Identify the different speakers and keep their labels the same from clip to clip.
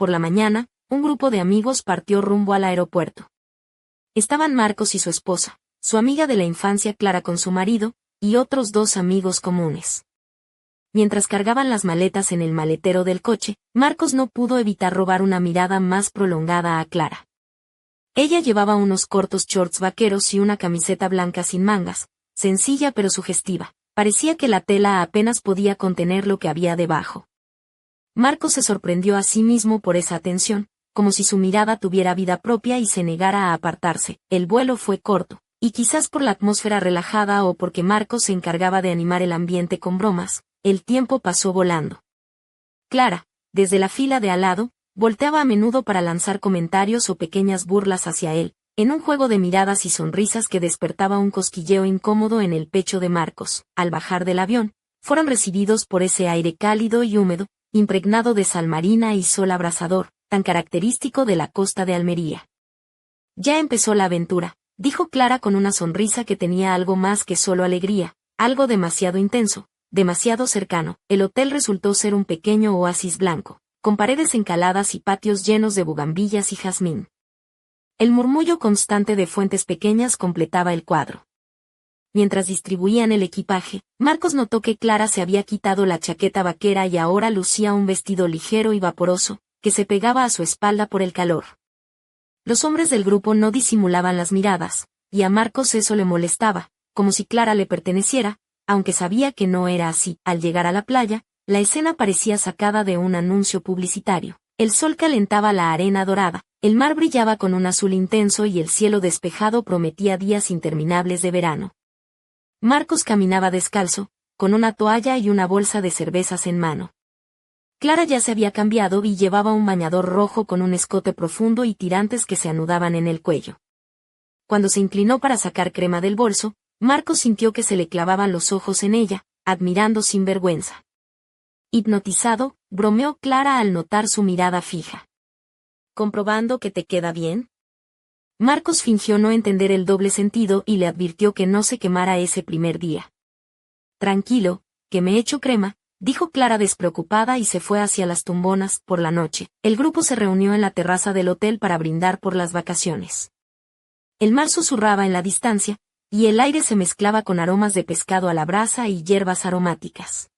Speaker 1: por la mañana, un grupo de amigos partió rumbo al aeropuerto. Estaban Marcos y su esposa, su amiga de la infancia Clara con su marido, y otros 2 amigos comunes. Mientras cargaban las maletas en el maletero del coche, Marcos no pudo evitar robar una mirada más prolongada a Clara. Ella llevaba unos cortos shorts vaqueros y una camiseta blanca sin mangas, sencilla pero sugestiva. Parecía que la tela apenas podía contener lo que había debajo. Marcos se sorprendió a sí mismo por esa atención, como si su mirada tuviera vida propia y se negara a apartarse. El vuelo fue corto, y quizás por la atmósfera relajada o porque Marcos se encargaba de animar el ambiente con bromas, el tiempo pasó volando. Clara, desde la fila de al lado, volteaba a menudo para lanzar comentarios o pequeñas burlas hacia él, en un juego de miradas y sonrisas que despertaba un cosquilleo incómodo en el pecho de Marcos. Al bajar del avión, fueron recibidos por ese aire cálido y húmedo, impregnado de sal marina y sol abrasador, tan característico de la costa de Almería. Ya empezó la aventura, dijo Clara con una sonrisa que tenía algo más que solo alegría, algo demasiado intenso, demasiado cercano. El hotel resultó ser un pequeño oasis blanco, con paredes encaladas y patios llenos de bugambillas y jazmín. El murmullo constante de fuentes pequeñas completaba el cuadro. Mientras distribuían el equipaje, Marcos notó que Clara se había quitado la chaqueta vaquera y ahora lucía un vestido ligero y vaporoso, que se pegaba a su espalda por el calor. Los hombres del grupo no disimulaban las miradas, y a Marcos eso le molestaba, como si Clara le perteneciera, aunque sabía que no era así. Al llegar a la playa, la escena parecía sacada de un anuncio publicitario. El sol calentaba la arena dorada, el mar brillaba con un azul intenso y el cielo despejado prometía días interminables de verano. Marcos caminaba descalzo, con una toalla y una bolsa de cervezas en mano. Clara ya se había cambiado y llevaba un bañador rojo con un escote profundo y tirantes que se anudaban en el cuello. Cuando se inclinó para sacar crema del bolso, Marcos sintió que se le clavaban los ojos en ella, admirando sin vergüenza. Hipnotizado, bromeó Clara al notar su mirada fija. ¿Comprobando que te queda bien? Marcos fingió no entender el doble sentido y le advirtió que no se quemara ese primer día. Tranquilo, que me echo crema, dijo Clara despreocupada y se fue hacia las tumbonas. Por la noche, el grupo se reunió en la terraza del hotel para brindar por las vacaciones. El mar susurraba en la distancia, y el aire se mezclaba con aromas de pescado a la brasa y hierbas aromáticas.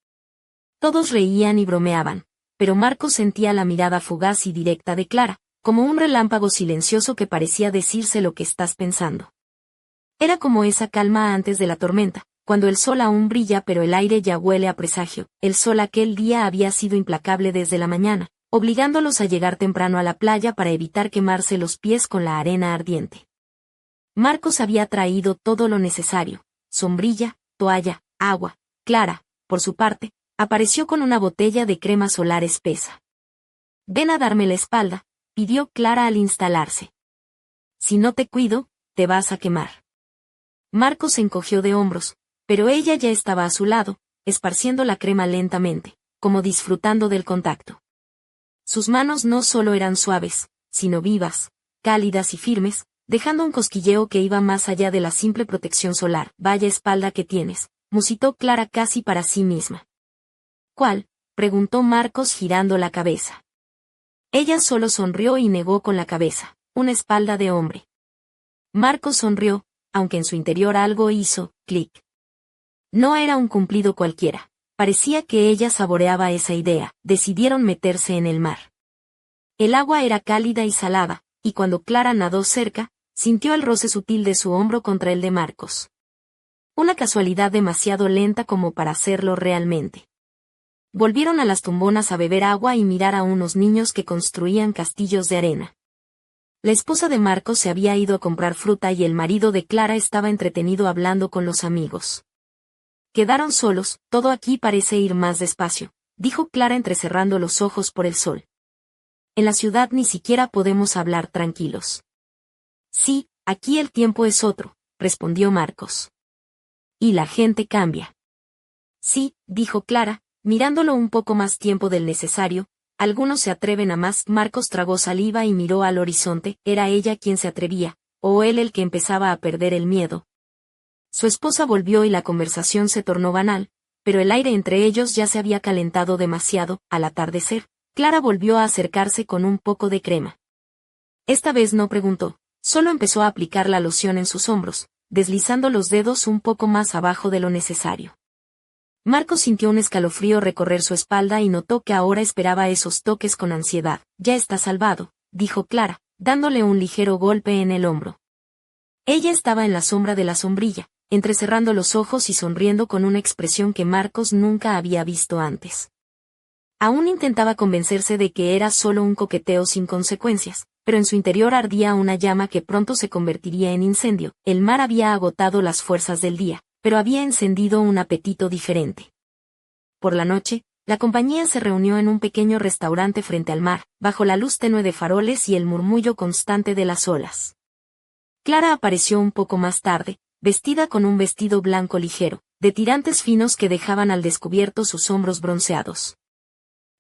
Speaker 1: Todos reían y bromeaban, pero Marcos sentía la mirada fugaz y directa de Clara, como un relámpago silencioso que parecía decirse lo que estás pensando. Era como esa calma antes de la tormenta, cuando el sol aún brilla pero el aire ya huele a presagio. El sol aquel día había sido implacable desde la mañana, obligándolos a llegar temprano a la playa para evitar quemarse los pies con la arena ardiente. Marcos había traído todo lo necesario: sombrilla, toalla, agua. Clara, por su parte, apareció con una botella de crema solar espesa. «Ven a darme la espalda», pidió Clara al instalarse. «Si no te cuido, te vas a quemar». Marcos se encogió de hombros, pero ella ya estaba a su lado, esparciendo la crema lentamente, como disfrutando del contacto. Sus manos no solo eran suaves, sino vivas, cálidas y firmes, dejando un cosquilleo que iba más allá de la simple protección solar. «Vaya espalda que tienes», musitó Clara casi para sí misma. «¿Cuál?», preguntó Marcos girando la cabeza. Ella solo sonrió y negó con la cabeza. «Una espalda de hombre». Marcos sonrió, aunque en su interior algo hizo clic. No era un cumplido cualquiera. Parecía que ella saboreaba esa idea. Decidieron meterse en el mar. El agua era cálida y salada, y cuando Clara nadó cerca, sintió el roce sutil de su hombro contra el de Marcos. Una casualidad demasiado lenta como para hacerlo realmente. Volvieron a las tumbonas a beber agua y mirar a unos niños que construían castillos de arena. La esposa de Marcos se había ido a comprar fruta y el marido de Clara estaba entretenido hablando con los amigos. Quedaron solos. «Todo aquí parece ir más despacio», dijo Clara entrecerrando los ojos por el sol. «En la ciudad ni siquiera podemos hablar tranquilos». «Sí, aquí el tiempo es otro», respondió Marcos. «Y la gente cambia». «Sí», dijo Clara, mirándolo un poco más tiempo del necesario. «Algunos se atreven a más». Marcos tragó saliva y miró al horizonte. ¿Era ella quien se atrevía, o él el que empezaba a perder el miedo? Su esposa volvió y la conversación se tornó banal, pero el aire entre ellos ya se había calentado demasiado. Al atardecer, Clara volvió a acercarse con un poco de crema. Esta vez no preguntó, solo empezó a aplicar la loción en sus hombros, deslizando los dedos un poco más abajo de lo necesario. Marcos sintió un escalofrío recorrer su espalda y notó que ahora esperaba esos toques con ansiedad. Ya está salvado, dijo Clara, dándole un ligero golpe en el hombro. Ella estaba en la sombra de la sombrilla, entrecerrando los ojos y sonriendo con una expresión que Marcos nunca había visto antes. Aún intentaba convencerse de que era solo un coqueteo sin consecuencias, pero en su interior ardía una llama que pronto se convertiría en incendio. El mar había agotado las fuerzas del día, pero había encendido un apetito diferente. Por la noche, la compañía se reunió en un pequeño restaurante frente al mar, bajo la luz tenue de faroles y el murmullo constante de las olas. Clara apareció un poco más tarde, vestida con un vestido blanco ligero, de tirantes finos que dejaban al descubierto sus hombros bronceados.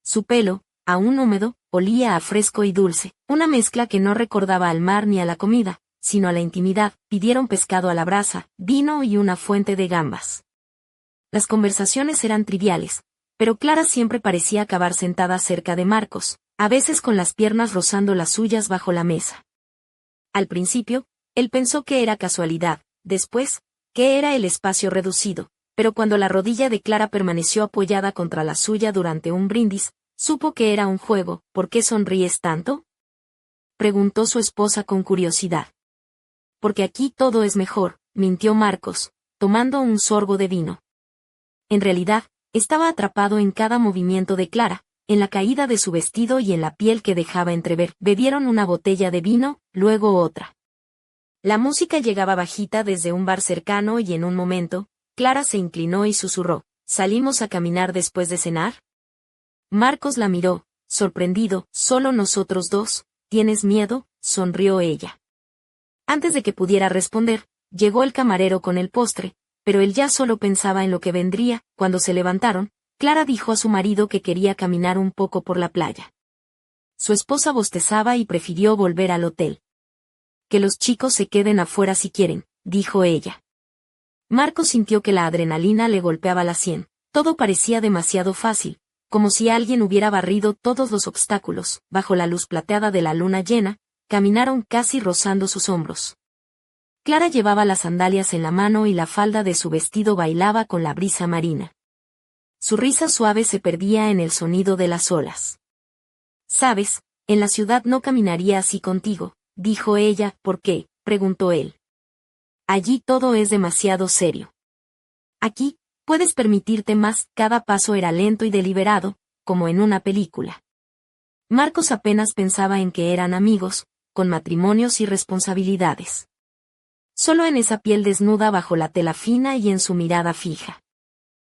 Speaker 1: Su pelo, aún húmedo, olía a fresco y dulce, una mezcla que no recordaba al mar ni a la comida, sino a la intimidad. Pidieron pescado a la brasa, vino y una fuente de gambas. Las conversaciones eran triviales, pero Clara siempre parecía acabar sentada cerca de Marcos, a veces con las piernas rozando las suyas bajo la mesa. Al principio, él pensó que era casualidad, después, que era el espacio reducido, pero cuando la rodilla de Clara permaneció apoyada contra la suya durante un brindis, supo que era un juego. ¿Por qué sonríes tanto?, preguntó su esposa con curiosidad. Porque aquí todo es mejor, mintió Marcos, tomando un sorbo de vino. En realidad, estaba atrapado en cada movimiento de Clara, en la caída de su vestido y en la piel que dejaba entrever. Bebieron una botella de vino, luego otra. La música llegaba bajita desde un bar cercano y en un momento, Clara se inclinó y susurró, ¿salimos a caminar después de cenar? Marcos la miró, sorprendido. ¿Solo nosotros dos? ¿Tienes miedo?, sonrió ella. Antes de que pudiera responder, llegó el camarero con el postre, pero él ya solo pensaba en lo que vendría. Cuando se levantaron, Clara dijo a su marido que quería caminar un poco por la playa. Su esposa bostezaba y prefirió volver al hotel. Que los chicos se queden afuera si quieren, dijo ella. Marcos sintió que la adrenalina le golpeaba la sien. Todo parecía demasiado fácil, como si alguien hubiera barrido todos los obstáculos. Bajo la luz plateada de la luna llena, caminaron casi rozando sus hombros. Clara llevaba las sandalias en la mano y la falda de su vestido bailaba con la brisa marina. Su risa suave se perdía en el sonido de las olas. «Sabes, en la ciudad no caminaría así contigo», dijo ella. «¿Por qué?», preguntó él. «Allí todo es demasiado serio. Aquí, puedes permitirte más». Cada paso era lento y deliberado, como en una película. Marcos apenas pensaba en que eran amigos, con matrimonios y responsabilidades. Solo en esa piel desnuda bajo la tela fina y en su mirada fija.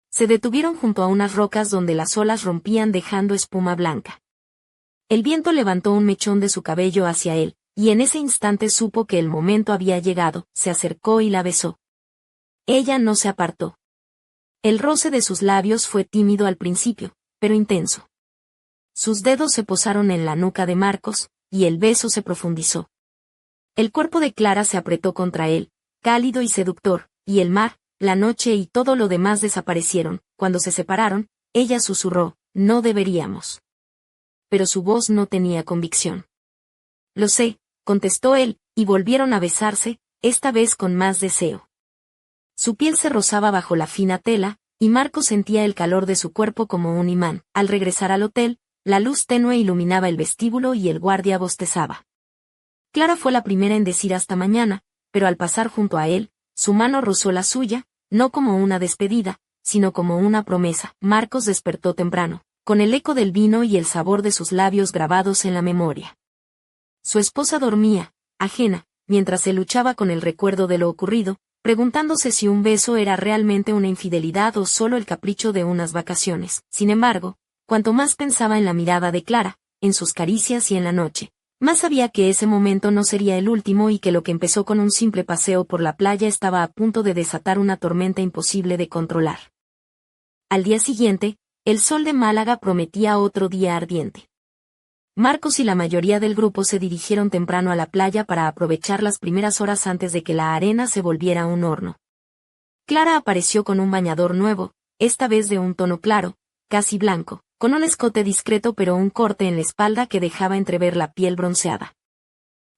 Speaker 1: Se detuvieron junto a unas rocas donde las olas rompían dejando espuma blanca. El viento levantó un mechón de su cabello hacia él, y en ese instante supo que el momento había llegado. Se acercó y la besó. Ella no se apartó. El roce de sus labios fue tímido al principio, pero intenso. Sus dedos se posaron en la nuca de Marcos, y el beso se profundizó. El cuerpo de Clara se apretó contra él, cálido y seductor, y el mar, la noche y todo lo demás desaparecieron. Cuando se separaron, ella susurró, «No deberíamos». Pero su voz no tenía convicción. «Lo sé», contestó él, y volvieron a besarse, esta vez con más deseo. Su piel se rozaba bajo la fina tela, y Marcos sentía el calor de su cuerpo como un imán. Al regresar al hotel, la luz tenue iluminaba el vestíbulo y el guardia bostezaba. Clara fue la primera en decir hasta mañana, pero al pasar junto a él, su mano rozó la suya, no como una despedida, sino como una promesa. Marcos despertó temprano, con el eco del vino y el sabor de sus labios grabados en la memoria. Su esposa dormía, ajena, mientras él luchaba con el recuerdo de lo ocurrido, preguntándose si un beso era realmente una infidelidad o solo el capricho de unas vacaciones. Sin embargo, cuanto más pensaba en la mirada de Clara, en sus caricias y en la noche, más sabía que ese momento no sería el último y que lo que empezó con un simple paseo por la playa estaba a punto de desatar una tormenta imposible de controlar. Al día siguiente, el sol de Málaga prometía otro día ardiente. Marcos y la mayoría del grupo se dirigieron temprano a la playa para aprovechar las primeras horas antes de que la arena se volviera un horno. Clara apareció con un bañador nuevo, esta vez de un tono claro, casi blanco, con un escote discreto pero un corte en la espalda que dejaba entrever la piel bronceada.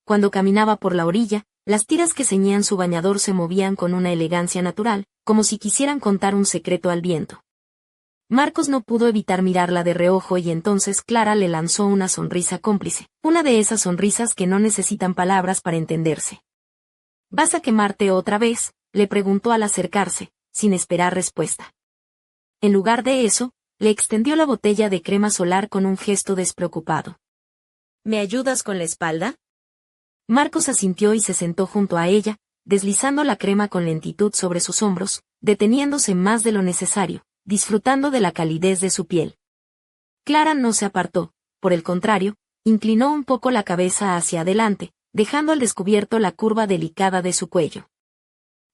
Speaker 1: Cuando caminaba por la orilla, las tiras que ceñían su bañador se movían con una elegancia natural, como si quisieran contar un secreto al viento. Marcos no pudo evitar mirarla de reojo y entonces Clara le lanzó una sonrisa cómplice, una de esas sonrisas que no necesitan palabras para entenderse. ¿Vas a quemarte otra vez?, le preguntó al acercarse, sin esperar respuesta. En lugar de eso, le extendió la botella de crema solar con un gesto despreocupado. ¿Me ayudas con la espalda? Marcos asintió y se sentó junto a ella, deslizando la crema con lentitud sobre sus hombros, deteniéndose más de lo necesario, disfrutando de la calidez de su piel. Clara no se apartó, por el contrario, inclinó un poco la cabeza hacia adelante, dejando al descubierto la curva delicada de su cuello.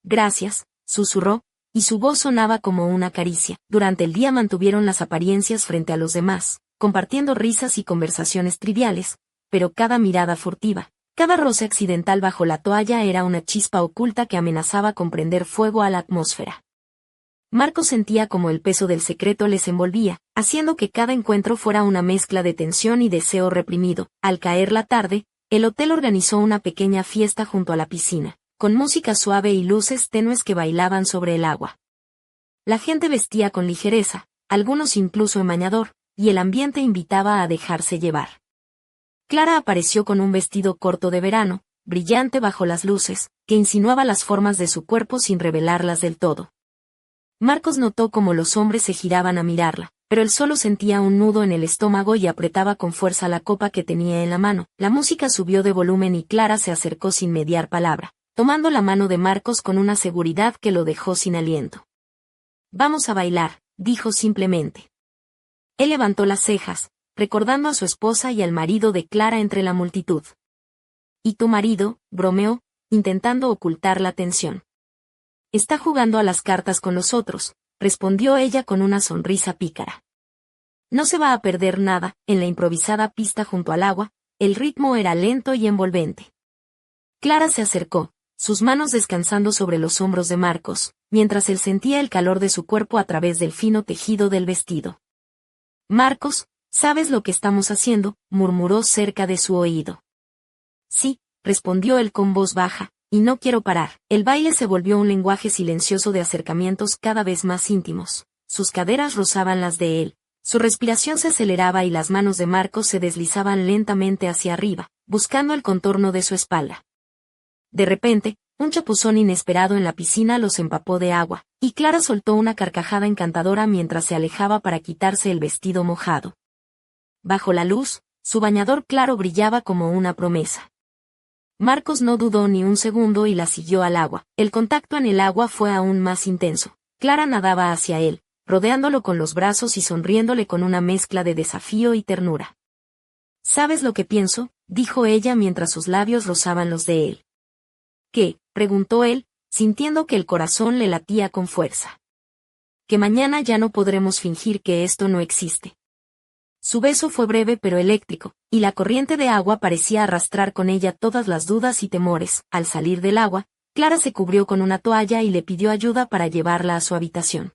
Speaker 1: Gracias, susurró, y su voz sonaba como una caricia. Durante el día mantuvieron las apariencias frente a los demás, compartiendo risas y conversaciones triviales, pero cada mirada furtiva, cada roce accidental bajo la toalla era una chispa oculta que amenazaba con prender fuego a la atmósfera. Marcos sentía como el peso del secreto les envolvía, haciendo que cada encuentro fuera una mezcla de tensión y deseo reprimido. Al caer la tarde, el hotel organizó una pequeña fiesta junto a la piscina, con música suave y luces tenues que bailaban sobre el agua. La gente vestía con ligereza, algunos incluso en bañador, y el ambiente invitaba a dejarse llevar. Clara apareció con un vestido corto de verano, brillante bajo las luces, que insinuaba las formas de su cuerpo sin revelarlas del todo. Marcos notó cómo los hombres se giraban a mirarla, pero él solo sentía un nudo en el estómago y apretaba con fuerza la copa que tenía en la mano. La música subió de volumen y Clara se acercó sin mediar palabra, tomando la mano de Marcos con una seguridad que lo dejó sin aliento. «Vamos a bailar», dijo simplemente. Él levantó las cejas, recordando a su esposa y al marido de Clara entre la multitud. «¿Y tu marido?», bromeó, intentando ocultar la tensión. «Está jugando a las cartas con los otros», respondió ella con una sonrisa pícara. No se va a perder nada. En la improvisada pista junto al agua, el ritmo era lento y envolvente. Clara se acercó, sus manos descansando sobre los hombros de Marcos, mientras él sentía el calor de su cuerpo a través del fino tejido del vestido. «Marcos, ¿sabes lo que estamos haciendo?», murmuró cerca de su oído. «Sí», respondió él con voz baja, «y no quiero parar». El baile se volvió un lenguaje silencioso de acercamientos cada vez más íntimos. Sus caderas rozaban las de él, su respiración se aceleraba y las manos de Marcos se deslizaban lentamente hacia arriba, buscando el contorno de su espalda. De repente, un chapuzón inesperado en la piscina los empapó de agua, y Clara soltó una carcajada encantadora mientras se alejaba para quitarse el vestido mojado. Bajo la luz, su bañador claro brillaba como una promesa. Marcos no dudó ni un segundo y la siguió al agua. El contacto en el agua fue aún más intenso. Clara nadaba hacia él, rodeándolo con los brazos y sonriéndole con una mezcla de desafío y ternura. «¿Sabes lo que pienso?», dijo ella mientras sus labios rozaban los de él. «¿Qué?», preguntó él, sintiendo que el corazón le latía con fuerza. «Que mañana ya no podremos fingir que esto no existe». Su beso fue breve pero eléctrico, y la corriente de agua parecía arrastrar con ella todas las dudas y temores. Al salir del agua, Clara se cubrió con una toalla y le pidió ayuda para llevarla a su habitación.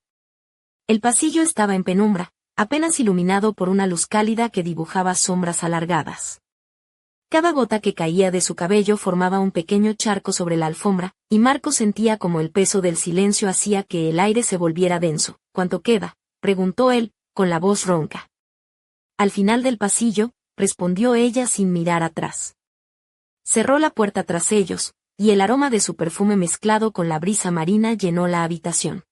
Speaker 1: El pasillo estaba en penumbra, apenas iluminado por una luz cálida que dibujaba sombras alargadas. Cada gota que caía de su cabello formaba un pequeño charco sobre la alfombra, y Marcos sentía como el peso del silencio hacía que el aire se volviera denso. «¿Cuánto queda?», preguntó él, con la voz ronca. «Al final del pasillo», respondió ella sin mirar atrás. Cerró la puerta tras ellos, y el aroma de su perfume mezclado con la brisa marina llenó la habitación.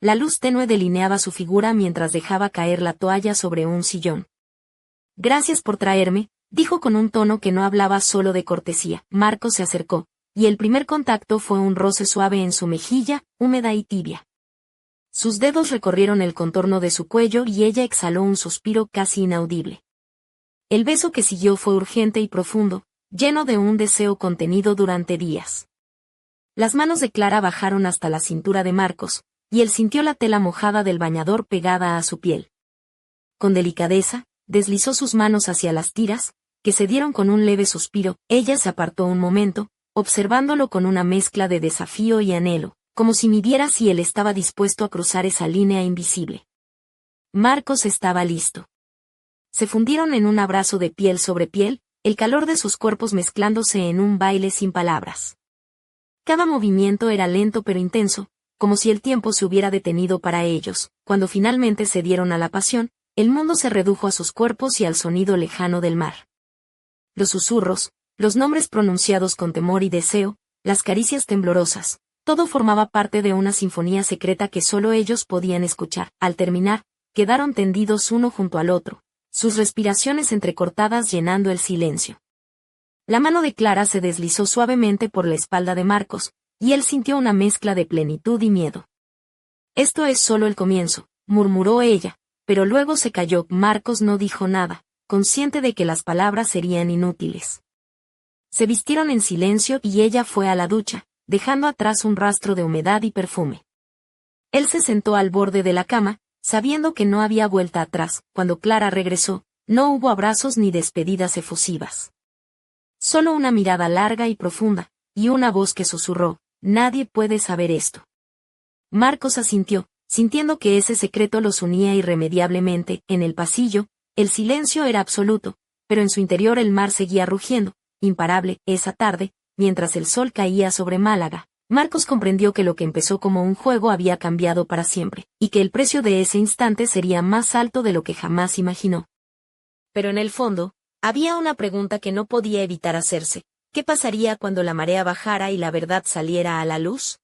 Speaker 1: La luz tenue delineaba su figura mientras dejaba caer la toalla sobre un sillón. «Gracias por traerme», dijo con un tono que no hablaba solo de cortesía. Marcos se acercó, y el primer contacto fue un roce suave en su mejilla, húmeda y tibia. Sus dedos recorrieron el contorno de su cuello y ella exhaló un suspiro casi inaudible. El beso que siguió fue urgente y profundo, lleno de un deseo contenido durante días. Las manos de Clara bajaron hasta la cintura de Marcos, y él sintió la tela mojada del bañador pegada a su piel. Con delicadeza, deslizó sus manos hacia las tiras, que se dieron con un leve suspiro. Ella se apartó un momento, observándolo con una mezcla de desafío y anhelo, como si midiera si él estaba dispuesto a cruzar esa línea invisible. Marcos estaba listo. Se fundieron en un abrazo de piel sobre piel, el calor de sus cuerpos mezclándose en un baile sin palabras. Cada movimiento era lento pero intenso, como si el tiempo se hubiera detenido para ellos. Cuando finalmente se dieron a la pasión, el mundo se redujo a sus cuerpos y al sonido lejano del mar. Los susurros, los nombres pronunciados con temor y deseo, las caricias temblorosas, todo formaba parte de una sinfonía secreta que solo ellos podían escuchar. Al terminar, quedaron tendidos uno junto al otro, sus respiraciones entrecortadas llenando el silencio. La mano de Clara se deslizó suavemente por la espalda de Marcos, y él sintió una mezcla de plenitud y miedo. Esto es solo el comienzo, murmuró ella, pero luego se calló. Marcos no dijo nada, consciente de que las palabras serían inútiles. Se vistieron en silencio y ella fue a la ducha, dejando atrás un rastro de humedad y perfume. Él se sentó al borde de la cama, sabiendo que no había vuelta atrás. Cuando Clara regresó, no hubo abrazos ni despedidas efusivas. Solo una mirada larga y profunda, y una voz que susurró: «Nadie puede saber esto». Marcos asintió, sintiendo que ese secreto los unía irremediablemente. En el pasillo, el silencio era absoluto, pero en su interior el mar seguía rugiendo, imparable. Esa tarde, mientras el sol caía sobre Málaga, Marcos comprendió que lo que empezó como un juego había cambiado para siempre, y que el precio de ese instante sería más alto de lo que jamás imaginó. Pero en el fondo, había una pregunta que no podía evitar hacerse: ¿qué pasaría cuando la marea bajara y la verdad saliera a la luz?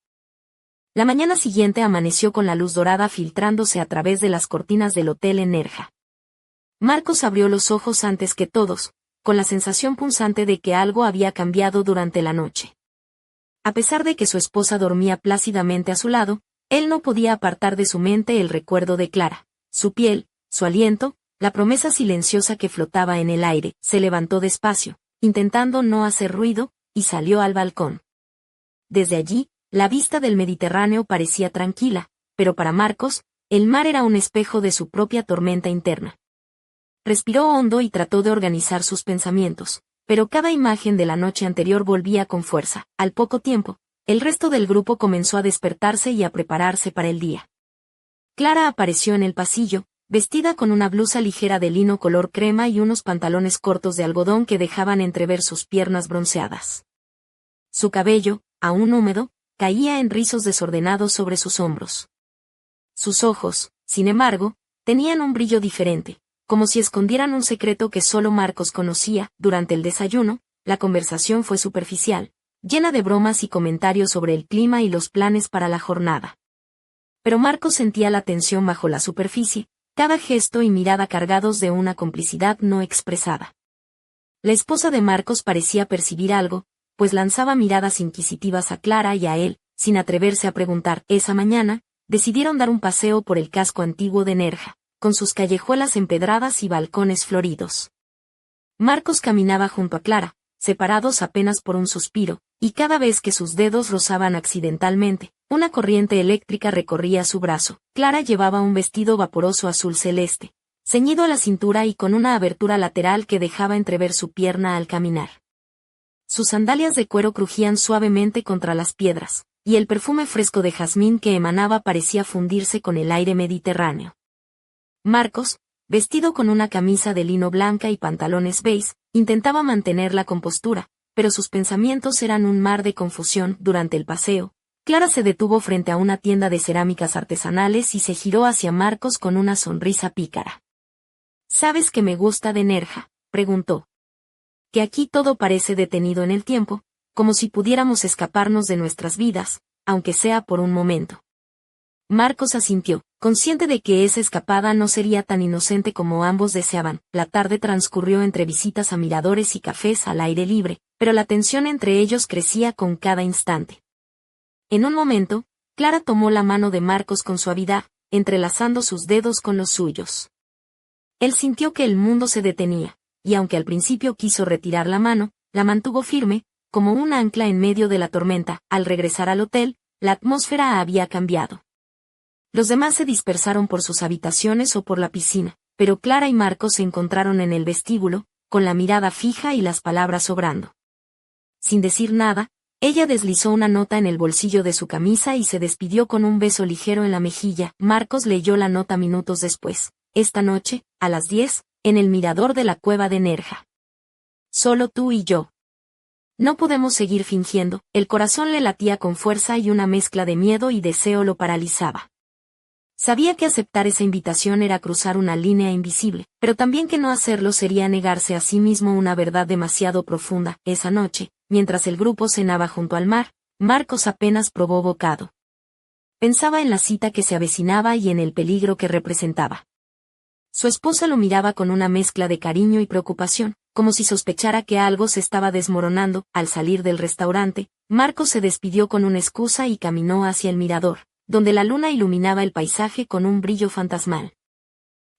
Speaker 1: La mañana siguiente amaneció con la luz dorada filtrándose a través de las cortinas del hotel en Nerja. Marcos abrió los ojos antes que todos, con la sensación punzante de que algo había cambiado durante la noche. A pesar de que su esposa dormía plácidamente a su lado, él no podía apartar de su mente el recuerdo de Clara, su piel, su aliento, la promesa silenciosa que flotaba en el aire. Se levantó despacio, intentando no hacer ruido, y salió al balcón. Desde allí, la vista del Mediterráneo parecía tranquila, pero para Marcos, el mar era un espejo de su propia tormenta interna. Respiró hondo y trató de organizar sus pensamientos, pero cada imagen de la noche anterior volvía con fuerza. Al poco tiempo, el resto del grupo comenzó a despertarse y a prepararse para el día. Clara apareció en el pasillo, vestida con una blusa ligera de lino color crema y unos pantalones cortos de algodón que dejaban entrever sus piernas bronceadas. Su cabello, aún húmedo, caía en rizos desordenados sobre sus hombros. Sus ojos, sin embargo, tenían un brillo diferente, como si escondieran un secreto que solo Marcos conocía. Durante el desayuno, la conversación fue superficial, llena de bromas y comentarios sobre el clima y los planes para la jornada. Pero Marcos sentía la tensión bajo la superficie, cada gesto y mirada cargados de una complicidad no expresada. La esposa de Marcos parecía percibir algo, pues lanzaba miradas inquisitivas a Clara y a él, sin atreverse a preguntar. Esa mañana, decidieron dar un paseo por el casco antiguo de Nerja, con sus callejuelas empedradas y balcones floridos. Marcos caminaba junto a Clara, separados apenas por un suspiro, y cada vez que sus dedos rozaban accidentalmente, una corriente eléctrica recorría su brazo. Clara llevaba un vestido vaporoso azul celeste, ceñido a la cintura y con una abertura lateral que dejaba entrever su pierna al caminar. Sus sandalias de cuero crujían suavemente contra las piedras, y el perfume fresco de jazmín que emanaba parecía fundirse con el aire mediterráneo. Marcos, vestido con una camisa de lino blanca y pantalones beige, intentaba mantener la compostura, pero sus pensamientos eran un mar de confusión. Durante el paseo, Clara se detuvo frente a una tienda de cerámicas artesanales y se giró hacia Marcos con una sonrisa pícara. «¿Sabes qué me gusta de Nerja?», preguntó. «Que aquí todo parece detenido en el tiempo, como si pudiéramos escaparnos de nuestras vidas, aunque sea por un momento». Marcos asintió, consciente de que esa escapada no sería tan inocente como ambos deseaban. La tarde transcurrió entre visitas a miradores y cafés al aire libre, pero la tensión entre ellos crecía con cada instante. En un momento, Clara tomó la mano de Marcos con suavidad, entrelazando sus dedos con los suyos. Él sintió que el mundo se detenía, y aunque al principio quiso retirar la mano, la mantuvo firme, como un ancla en medio de la tormenta. Al regresar al hotel, la atmósfera había cambiado. Los demás se dispersaron por sus habitaciones o por la piscina, pero Clara y Marcos se encontraron en el vestíbulo, con la mirada fija y las palabras sobrando. Sin decir nada, ella deslizó una nota en el bolsillo de su camisa y se despidió con un beso ligero en la mejilla. Marcos leyó la nota minutos después, esta noche, a las 10, en el mirador de la cueva de Nerja. Solo tú y yo. No podemos seguir fingiendo. El corazón le latía con fuerza y una mezcla de miedo y deseo lo paralizaba. Sabía que aceptar esa invitación era cruzar una línea invisible, pero también que no hacerlo sería negarse a sí mismo una verdad demasiado profunda. Esa noche, mientras el grupo cenaba junto al mar, Marcos apenas probó bocado. Pensaba en la cita que se avecinaba y en el peligro que representaba. Su esposa lo miraba con una mezcla de cariño y preocupación, como si sospechara que algo se estaba desmoronando. Al salir del restaurante, Marcos se despidió con una excusa y caminó hacia el mirador, donde la luna iluminaba el paisaje con un brillo fantasmal.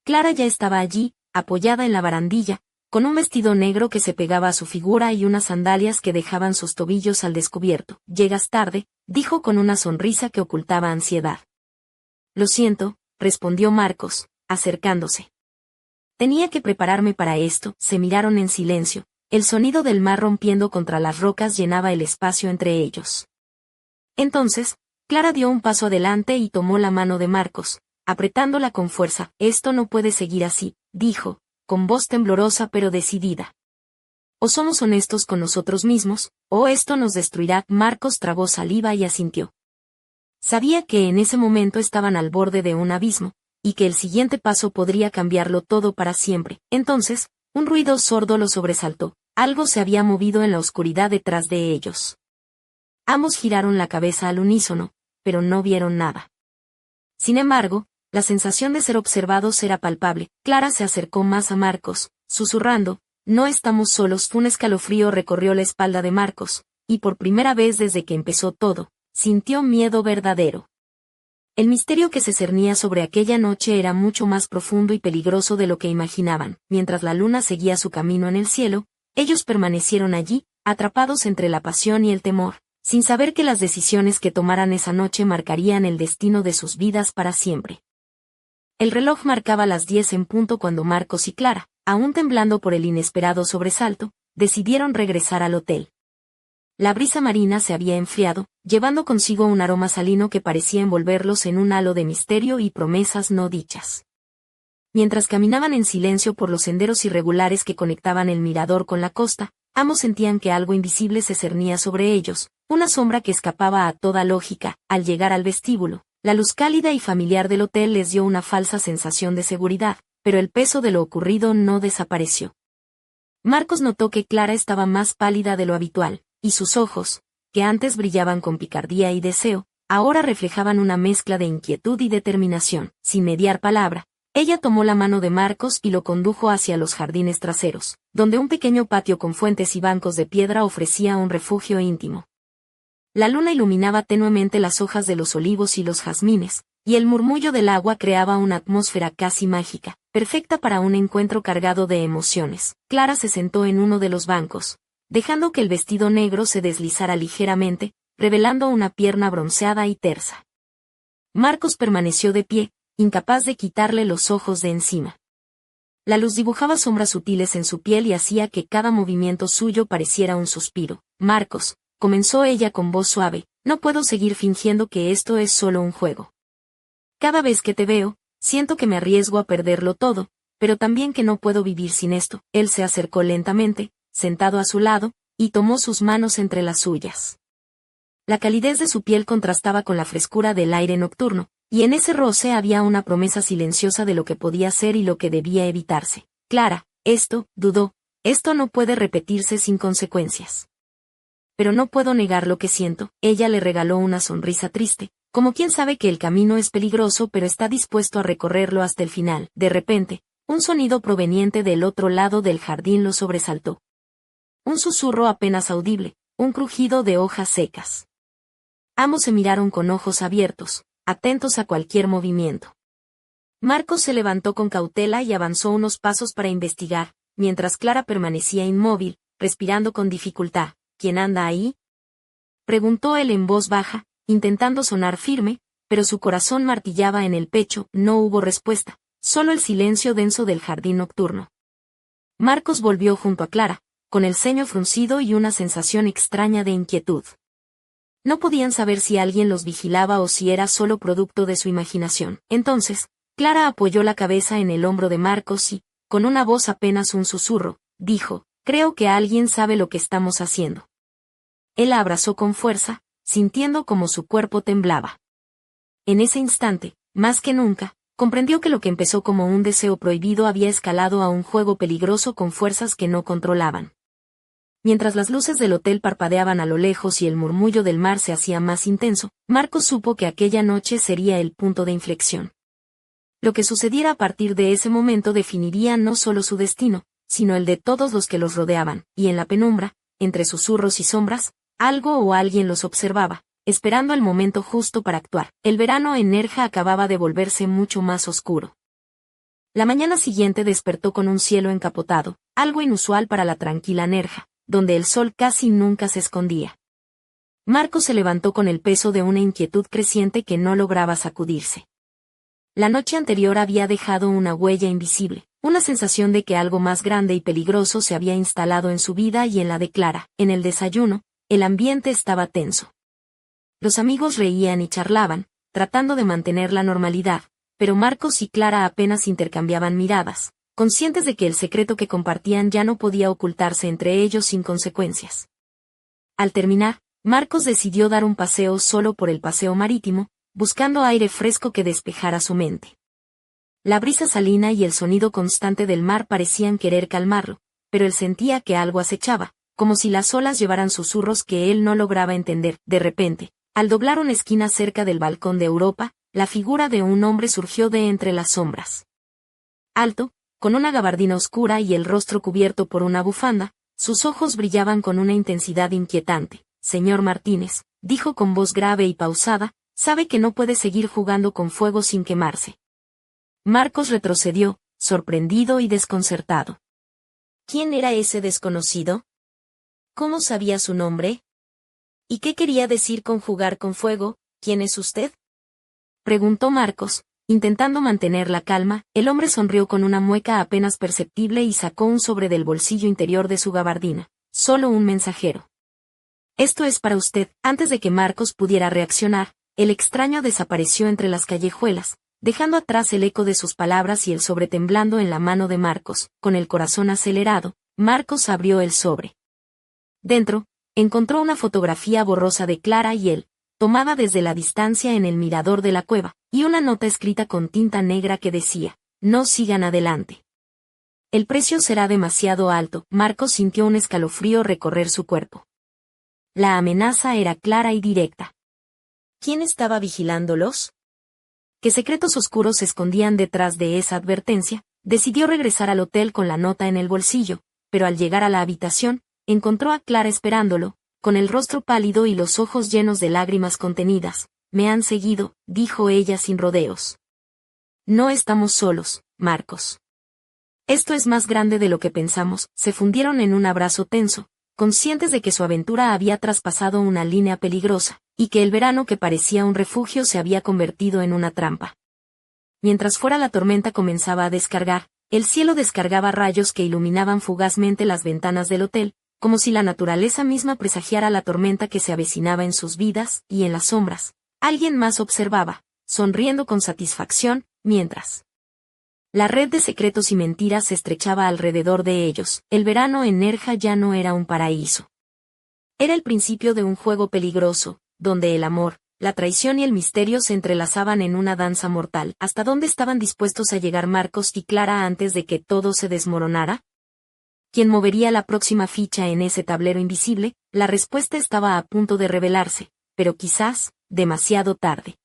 Speaker 1: Clara ya estaba allí, apoyada en la barandilla, con un vestido negro que se pegaba a su figura y unas sandalias que dejaban sus tobillos al descubierto. «Llegas tarde», dijo con una sonrisa que ocultaba ansiedad. «Lo siento», respondió Marcos, acercándose. «Tenía que prepararme para esto». Se miraron en silencio, el sonido del mar rompiendo contra las rocas llenaba el espacio entre ellos. Entonces, Clara dio un paso adelante y tomó la mano de Marcos, apretándola con fuerza. «Esto no puede seguir así», dijo, con voz temblorosa pero decidida. «O somos honestos con nosotros mismos, o esto nos destruirá». Marcos tragó saliva y asintió. Sabía que en ese momento estaban al borde de un abismo, y que el siguiente paso podría cambiarlo todo para siempre. Entonces, un ruido sordo lo sobresaltó. Algo se había movido en la oscuridad detrás de ellos. Ambos giraron la cabeza al unísono, pero no vieron nada. Sin embargo, la sensación de ser observados era palpable. Clara se acercó más a Marcos, susurrando, «No estamos solos». Un escalofrío recorrió la espalda de Marcos, y por primera vez desde que empezó todo, sintió miedo verdadero. El misterio que se cernía sobre aquella noche era mucho más profundo y peligroso de lo que imaginaban. Mientras la luna seguía su camino en el cielo, ellos permanecieron allí, atrapados entre la pasión y el temor, sin saber que las decisiones que tomaran esa noche marcarían el destino de sus vidas para siempre. El reloj marcaba las 10 en punto cuando Marcos y Clara, aún temblando por el inesperado sobresalto, decidieron regresar al hotel. La brisa marina se había enfriado, llevando consigo un aroma salino que parecía envolverlos en un halo de misterio y promesas no dichas. Mientras caminaban en silencio por los senderos irregulares que conectaban el mirador con la costa, ambos sentían que algo invisible se cernía sobre ellos, una sombra que escapaba a toda lógica. Al llegar al vestíbulo, la luz cálida y familiar del hotel les dio una falsa sensación de seguridad, pero el peso de lo ocurrido no desapareció. Marcos notó que Clara estaba más pálida de lo habitual, y sus ojos, que antes brillaban con picardía y deseo, ahora reflejaban una mezcla de inquietud y determinación. Sin mediar palabra, ella tomó la mano de Marcos y lo condujo hacia los jardines traseros, donde un pequeño patio con fuentes y bancos de piedra ofrecía un refugio íntimo. La luna iluminaba tenuemente las hojas de los olivos y los jazmines, y el murmullo del agua creaba una atmósfera casi mágica, perfecta para un encuentro cargado de emociones. Clara se sentó en uno de los bancos, dejando que el vestido negro se deslizara ligeramente, revelando una pierna bronceada y tersa. Marcos permaneció de pie, incapaz de quitarle los ojos de encima. La luz dibujaba sombras sutiles en su piel y hacía que cada movimiento suyo pareciera un suspiro. «Marcos», comenzó ella con voz suave, «no puedo seguir fingiendo que esto es solo un juego. Cada vez que te veo, siento que me arriesgo a perderlo todo, pero también que no puedo vivir sin esto». Él se acercó lentamente, sentado a su lado, y tomó sus manos entre las suyas. La calidez de su piel contrastaba con la frescura del aire nocturno, y en ese roce había una promesa silenciosa de lo que podía ser y lo que debía evitarse. «Clara, esto», dudó, «esto no puede repetirse sin consecuencias». «Pero no puedo negar lo que siento». Ella le regaló una sonrisa triste, como quien sabe que el camino es peligroso pero está dispuesto a recorrerlo hasta el final. De repente, un sonido proveniente del otro lado del jardín lo sobresaltó. Un susurro apenas audible, un crujido de hojas secas. Ambos se miraron con ojos abiertos, atentos a cualquier movimiento. Marcos se levantó con cautela y avanzó unos pasos para investigar, mientras Clara permanecía inmóvil, respirando con dificultad. «¿Quién anda ahí?», preguntó él en voz baja, intentando sonar firme, pero su corazón martillaba en el pecho. No hubo respuesta, solo el silencio denso del jardín nocturno. Marcos volvió junto a Clara, con el ceño fruncido y una sensación extraña de inquietud. No podían saber si alguien los vigilaba o si era solo producto de su imaginación. Entonces, Clara apoyó la cabeza en el hombro de Marcos y, con una voz apenas un susurro, dijo, «Creo que alguien sabe lo que estamos haciendo». Él la abrazó con fuerza, sintiendo como su cuerpo temblaba. En ese instante, más que nunca, comprendió que lo que empezó como un deseo prohibido había escalado a un juego peligroso con fuerzas que no controlaban. Mientras las luces del hotel parpadeaban a lo lejos y el murmullo del mar se hacía más intenso, Marcos supo que aquella noche sería el punto de inflexión. Lo que sucediera a partir de ese momento definiría no solo su destino, sino el de todos los que los rodeaban, y en la penumbra, entre susurros y sombras, algo o alguien los observaba, esperando el momento justo para actuar. El verano en Nerja acababa de volverse mucho más oscuro. La mañana siguiente despertó con un cielo encapotado, algo inusual para la tranquila Nerja, donde el sol casi nunca se escondía. Marcos se levantó con el peso de una inquietud creciente que no lograba sacudirse. La noche anterior había dejado una huella invisible, una sensación de que algo más grande y peligroso se había instalado en su vida y en la de Clara. En el desayuno, el ambiente estaba tenso. Los amigos reían y charlaban, tratando de mantener la normalidad, pero Marcos y Clara apenas intercambiaban miradas, conscientes de que el secreto que compartían ya no podía ocultarse entre ellos sin consecuencias. Al terminar, Marcos decidió dar un paseo solo por el paseo marítimo, buscando aire fresco que despejara su mente. La brisa salina y el sonido constante del mar parecían querer calmarlo, pero él sentía que algo acechaba, como si las olas llevaran susurros que él no lograba entender. De repente, al doblar una esquina cerca del balcón de Europa, la figura de un hombre surgió de entre las sombras. Alto, con una gabardina oscura y el rostro cubierto por una bufanda, sus ojos brillaban con una intensidad inquietante. «Señor Martínez», dijo con voz grave y pausada, «sabe que no puede seguir jugando con fuego sin quemarse». Marcos retrocedió, sorprendido y desconcertado. ¿Quién era ese desconocido? ¿Cómo sabía su nombre? ¿Y qué quería decir con jugar con fuego? ¿Quién es usted?, preguntó Marcos, intentando mantener la calma. El hombre sonrió con una mueca apenas perceptible y sacó un sobre del bolsillo interior de su gabardina. «Solo un mensajero». «Esto es para usted». Antes de que Marcos pudiera reaccionar, el extraño desapareció entre las callejuelas, dejando atrás el eco de sus palabras y el sobre temblando en la mano de Marcos. Con el corazón acelerado, Marcos abrió el sobre. Dentro, encontró una fotografía borrosa de Clara y él, tomada desde la distancia en el mirador de la cueva, y una nota escrita con tinta negra que decía, «No sigan adelante. El precio será demasiado alto». Marcos sintió un escalofrío recorrer su cuerpo. La amenaza era clara y directa. ¿Quién estaba vigilándolos? ¿Qué secretos oscuros se escondían detrás de esa advertencia? Decidió regresar al hotel con la nota en el bolsillo, pero al llegar a la habitación, encontró a Clara esperándolo, con el rostro pálido y los ojos llenos de lágrimas contenidas. «Me han seguido», dijo ella sin rodeos. «No estamos solos, Marcos. Esto es más grande de lo que pensamos». Se fundieron en un abrazo tenso, conscientes de que su aventura había traspasado una línea peligrosa, y que el verano que parecía un refugio se había convertido en una trampa. Mientras fuera la tormenta comenzaba a descargar, el cielo descargaba rayos que iluminaban fugazmente las ventanas del hotel, como si la naturaleza misma presagiara la tormenta que se avecinaba en sus vidas. Y en las sombras, alguien más observaba, sonriendo con satisfacción, mientras la red de secretos y mentiras se estrechaba alrededor de ellos. El verano en Nerja ya no era un paraíso. Era el principio de un juego peligroso, donde el amor, la traición y el misterio se entrelazaban en una danza mortal. ¿Hasta dónde estaban dispuestos a llegar Marcos y Clara antes de que todo se desmoronara? ¿Quién movería la próxima ficha en ese tablero invisible? La respuesta estaba a punto de revelarse, pero quizás, demasiado tarde.